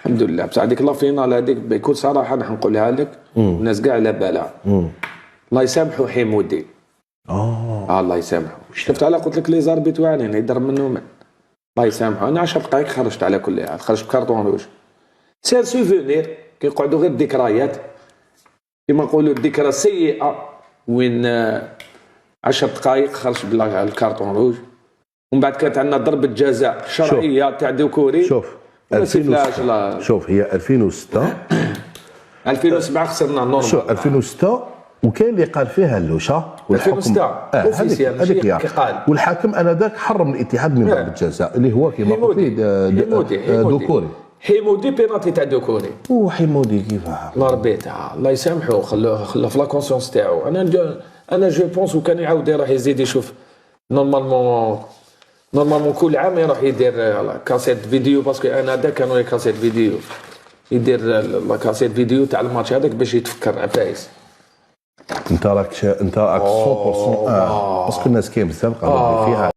الحمد لله. بصح هذيك لا فينال هذيك بكل صراحه راح نقولها لك، الناس كاع على بالها. الله يسامحوا حمودي. الله يسامحوا. شفت على قلت لك لي زاربيت واعرين يضرب منهم. الله يسامحوا. انا 10 دقائق خرجت على كل حال، خرجت بكارطون روج. سير سوفونير كيقعدوا غير الذكريات كما نقولوا الذكرى السيئه وين 10 دقائق خرجت بالكارطون روج. ومن بعد كانت عندنا ضربه جزاء شرعيه تاع دوكوري. شوف 2006 شوف هي 2007 خسرنا نورمال. شوف 2006 وكاين اللي قال فيها اللوشه والحكم 2006 اوفيسيال قال والحاكم انذاك حرم الاتحاد من ضربه الجزاء اللي هو كما قلت دوكوري. حمودي بينالتي تاع دوكوري. وحمودي كيفاه الله ربيتها الله يسامحه. خلوه في لا كونسيونس تاعو. انا جو بونس وكان يعاود يروح يزيد يشوف نورمالمون كل عام يروح يدير كاسيت فيديو باسكو انا هذا كانوا لي كاسيت فيديو يدير لا كاسيت فيديو تاع الماتش هذاك باش يتفكر فايز. انت راك 100% باسكو الناس كاين بزاف قالوا فيها